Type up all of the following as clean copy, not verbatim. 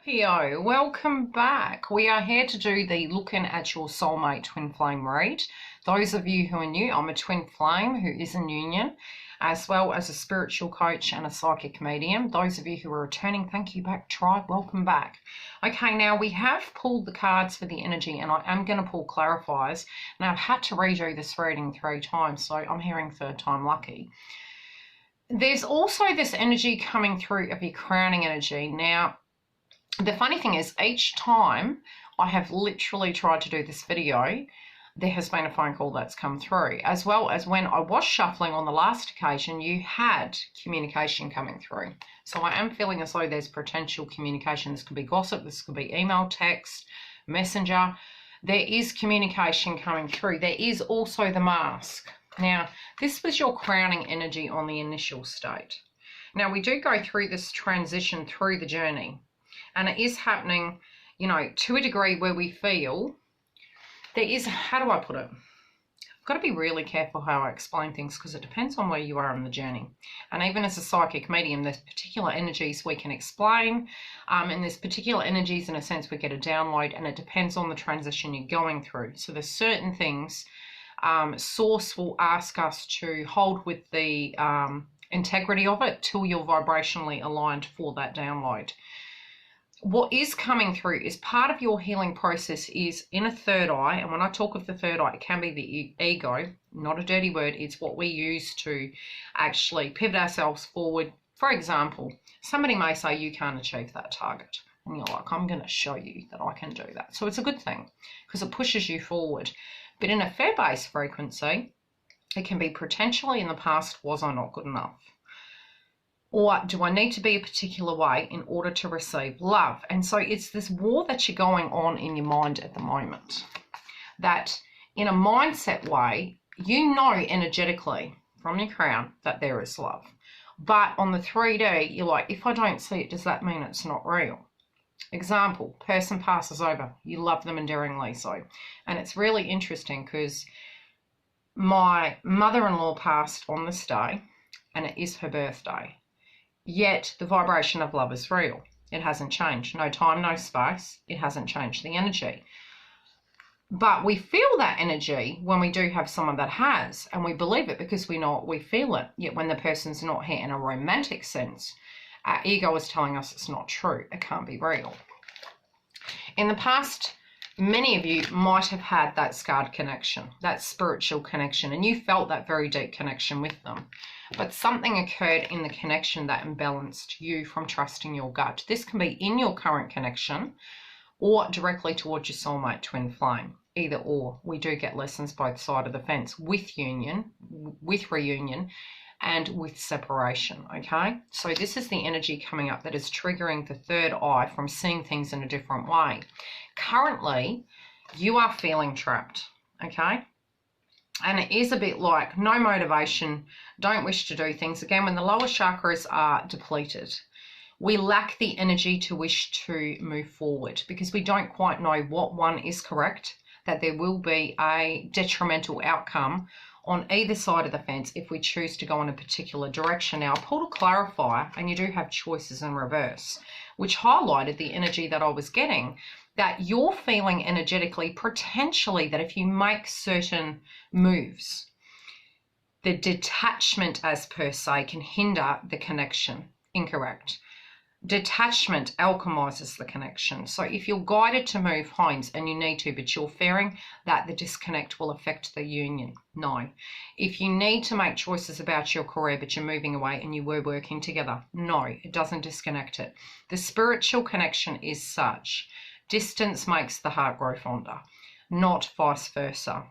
Scorpio, welcome back. We are here to do the looking at your soulmate twin flame read. Those of you who are new, I'm a twin flame who is in union, as well as a spiritual coach and a psychic medium. Those of you who are returning, thank you back, tribe. Welcome back. Okay, now we have pulled the cards for the energy, and I am going to pull clarifiers. Now I've had to redo this reading 3 times, so I'm hearing third time lucky. There's also this energy coming through of your crowning energy. Now, the funny thing is, each time I have literally tried to do this video, there has been a phone call that's come through, as well as when I was shuffling on the last occasion, you had communication coming through. So I am feeling as though there's potential communication. This could be gossip, this could be email, text, messenger. There is communication coming through. There is also the mask. Now, this was your crowning energy on the initial state. Now, we do go through this transition through the journey. And it is happening, you know, to a degree where we feel there is, how do I put it? I've got to be really careful how I explain things because it depends on where you are in the journey. And even as a psychic medium, there's particular energies we can explain. And there's particular energies, in a sense, we get a download, and it depends on the transition you're going through. So there's certain things Source will ask us to hold with the integrity of it till you're vibrationally aligned for that download. What is coming through is part of your healing process is in a third eye. And when I talk of the third eye, it can be the ego, not a dirty word. It's what we use to actually pivot ourselves forward. For example, somebody may say you can't achieve that target. And you're like, I'm going to show you that I can do that. So it's a good thing because it pushes you forward. But in a fear-based frequency, it can be potentially in the past, was I not good enough? Or do I need to be a particular way in order to receive love? And so it's this war that you're going on in your mind at the moment. That in a mindset way, you know energetically from your crown that there is love. But on the 3D, you're like, if I don't see it, does that mean it's not real? Example, person passes over. You love them endearingly so. And it's really interesting because my mother-in-law passed on this day and it is her birthday. Yet the vibration of love is real. It hasn't changed. No time, no space. It hasn't changed the energy. But we feel that energy when we do have someone that has, and we believe it because we know it, we feel it. Yet when the person's not here in a romantic sense, our ego is telling us it's not true. It can't be real. In the past, many of you might have had that scarred connection, that spiritual connection, and you felt that very deep connection with them. But something occurred in the connection that imbalanced you from trusting your gut. This can be in your current connection or directly towards your soulmate twin flame. Either or. We do get lessons both sides of the fence with union, with reunion, and with separation, okay? So this is the energy coming up that is triggering the third eye from seeing things in a different way. Currently, you are feeling trapped, okay? And it is a bit like no motivation, don't wish to do things. Again, when the lower chakras are depleted, we lack the energy to wish to move forward because we don't quite know what one is correct, that there will be a detrimental outcome on either side of the fence if we choose to go in a particular direction. Now, I pulled a clarifier, and you do have choices in reverse, which highlighted the energy that I was getting, that you're feeling energetically, potentially, that if you make certain moves, the detachment as per se can hinder the connection. Incorrect. Detachment alchemizes the connection. So if you're guided to move homes and you need to, but you're fearing that the disconnect will affect the union, no. If you need to make choices about your career, but you're moving away and you were working together, no, it doesn't disconnect it. The spiritual connection is such. Distance makes the heart grow fonder, not vice versa.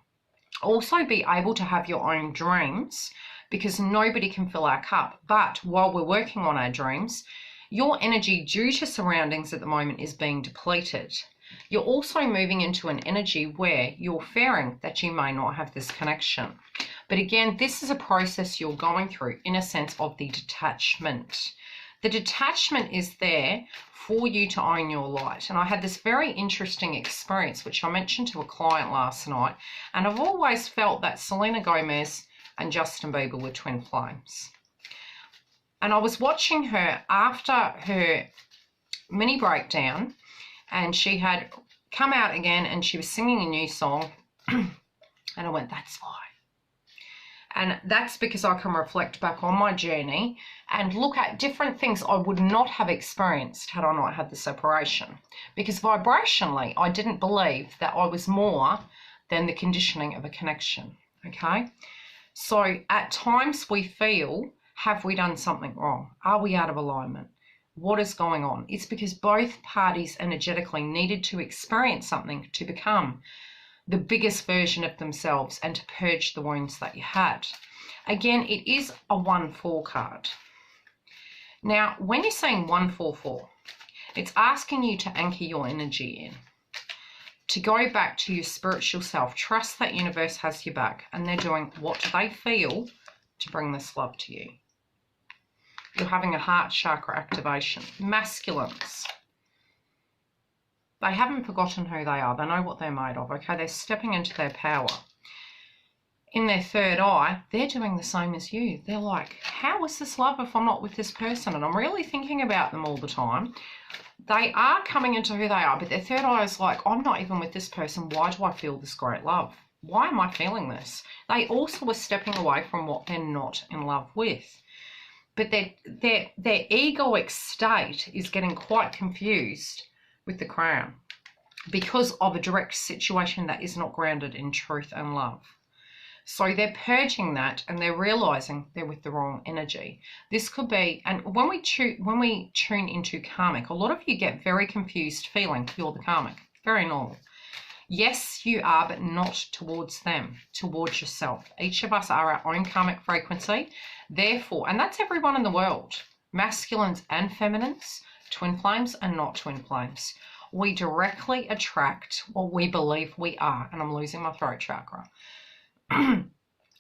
Also be able to have your own dreams because nobody can fill our cup. But while we're working on our dreams, your energy due to surroundings at the moment is being depleted. You're also moving into an energy where you're fearing that you may not have this connection. But again, this is a process you're going through in a sense of the detachment. The detachment is there for you to own your light. And I had this very interesting experience, which I mentioned to a client last night. And I've always felt that Selena Gomez and Justin Bieber were twin flames. And I was watching her after her mini breakdown, and she had come out again and she was singing a new song. And I went, that's why. And that's because I can reflect back on my journey and look at different things I would not have experienced had I not had the separation. Because vibrationally, I didn't believe that I was more than the conditioning of a connection, okay? So at times we feel, have we done something wrong? Are we out of alignment? What is going on? It's because both parties energetically needed to experience something to become the biggest version of themselves and to purge the wounds that you had. Again, it is a 1-4 card. Now, when you're saying 1-4-4, it's asking you to anchor your energy in, to go back to your spiritual self, trust that universe has your back, and they're doing what they feel to bring this love to you. You're having a heart chakra activation. Masculines. They haven't forgotten who they are. They know what they're made of, okay? They're stepping into their power. In their third eye, they're doing the same as you. They're like, how is this love if I'm not with this person? And I'm really thinking about them all the time. They are coming into who they are, but their third eye is like, I'm not even with this person. Why do I feel this great love? Why am I feeling this? They also are stepping away from what they're not in love with. But their egoic state is getting quite confused with the crown because of a direct situation that is not grounded in truth and love. So they're purging that and they're realizing they're with the wrong energy. This could be, and when we tune into karmic, a lot of you get very confused feeling you're the karmic. Very normal. Yes, you are, but not towards them, towards yourself. Each of us are our own karmic frequency. Therefore, and that's everyone in the world, masculines and feminines, twin flames and not twin flames. We directly attract what we believe we are. And I'm losing my throat chakra.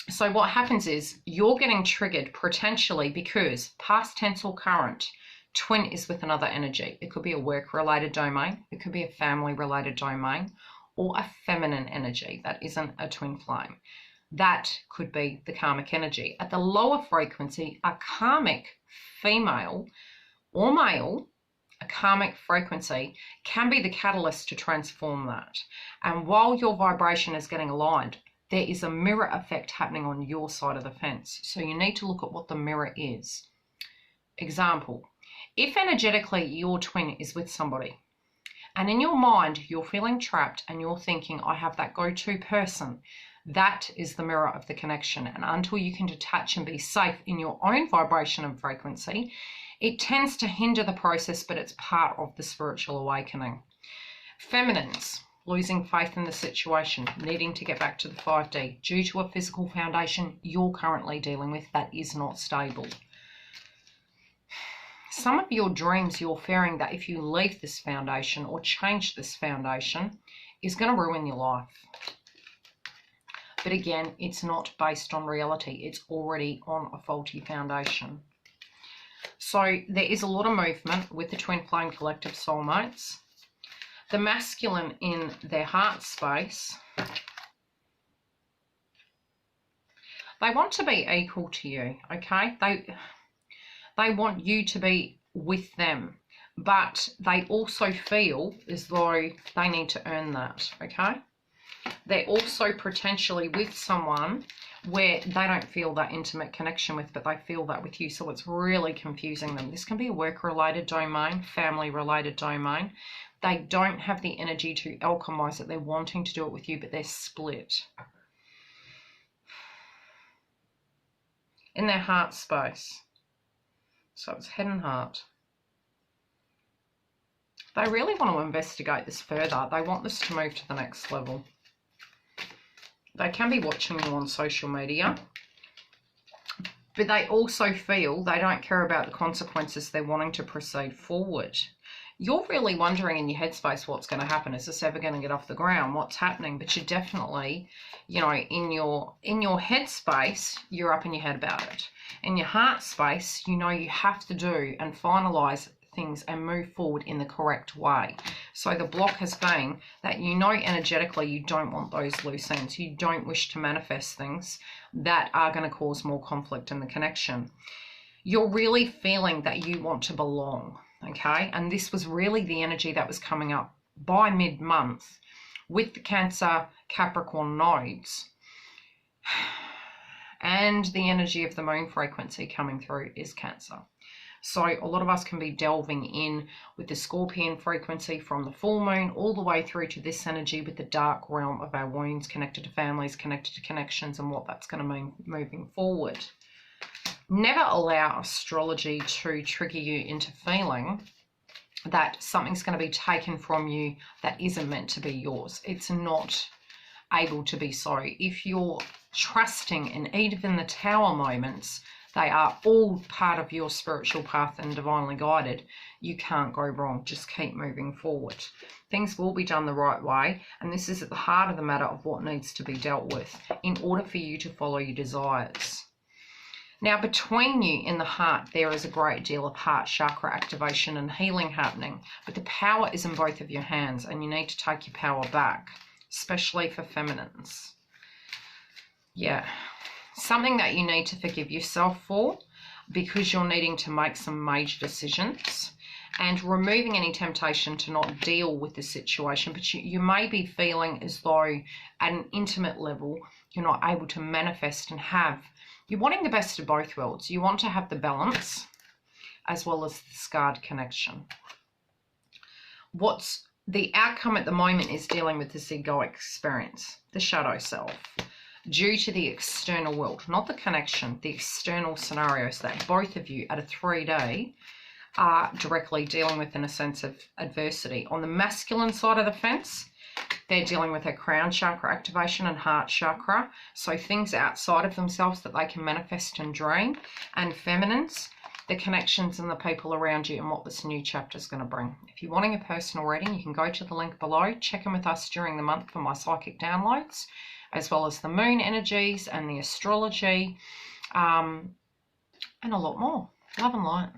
So what happens is you're getting triggered potentially because past tense or current, twin is with another energy. It could be a work-related domain. It could be a family-related domain or a feminine energy that isn't a twin flame. That could be the karmic energy. At the lower frequency, a karmic female or male, a karmic frequency can be the catalyst to transform that. And while your vibration is getting aligned, there is a mirror effect happening on your side of the fence. So you need to look at what the mirror is. Example, if energetically your twin is with somebody and in your mind you're feeling trapped and you're thinking, I have that go-to person, that is the mirror of the connection. And until you can detach and be safe in your own vibration and frequency, it tends to hinder the process, but it's part of the spiritual awakening. Feminines, losing faith in the situation, needing to get back to the 5D due to a physical foundation you're currently dealing with that is not stable. Some of your dreams, you're fearing that if you leave this foundation or change this foundation, is going to ruin your life. But again, it's not based on reality. It's already on a faulty foundation. So there is a lot of movement with the twin flame collective soulmates. The masculine in their heart space, they want to be equal to you, okay? They want you to be with them, but they also feel as though they need to earn that, okay? They're also potentially with someone where they don't feel that intimate connection with, but they feel that with you, so it's really confusing them. This can be a work-related domain, family-related domain. They don't have the energy to alchemize it. They're wanting to do it with you, but they're split. In their heart space. So it's head and heart. They really want to investigate this further. They want this to move to the next level. They can be watching you on social media, but they also feel they don't care about the consequences. They're wanting to proceed forward. You're really wondering in your headspace what's going to happen. Is this ever going to get off the ground? What's happening? But you're definitely, you know, in your headspace, you're up in your head about it. In your heart space, you know you have to do and finalize things and move forward in the correct way. So the block has been that you know energetically you don't want those loose ends. You don't wish to manifest things that are going to cause more conflict in the connection. You're really feeling that you want to belong. okay? And this was really the energy that was coming up by mid-month with the Cancer Capricorn nodes. And the energy of the moon frequency coming through is Cancer. So a lot of us can be delving in with the Scorpion frequency from the full moon all the way through to this energy with the dark realm of our wounds, connected to families, connected to connections, and what that's going to mean moving forward. Never allow astrology to trigger you into feeling that something's going to be taken from you that isn't meant to be yours. It's not able to be so. If you're trusting in even the Tower moments, they are all part of your spiritual path and divinely guided, you can't go wrong. Just keep moving forward. Things will be done the right way, and this is at the heart of the matter of what needs to be dealt with in order for you to follow your desires. Now, between you in the heart, there is a great deal of heart chakra activation and healing happening, but the power is in both of your hands, and you need to take your power back, especially for feminines. Yeah. Something that you need to forgive yourself for, because you're needing to make some major decisions, and removing any temptation to not deal with the situation. But you may be feeling as though at an intimate level you're not able to manifest and have. You're wanting the best of both worlds. You want to have the balance as well as the scarred connection. What's the outcome at the moment is dealing with this egoic experience, the shadow self, due to the external world, not the connection, the external scenarios that both of you at a 3-day are directly dealing with in a sense of adversity. On the masculine side of the fence, they're dealing with their crown chakra activation and heart chakra, so things outside of themselves that they can manifest and dream. And feminines, the connections and the people around you and what this new chapter is going to bring. If you're wanting a personal reading, you can go to the link below, check in with us during the month for my psychic downloads, as well as the moon energies and the astrology, and a lot more. Love and light.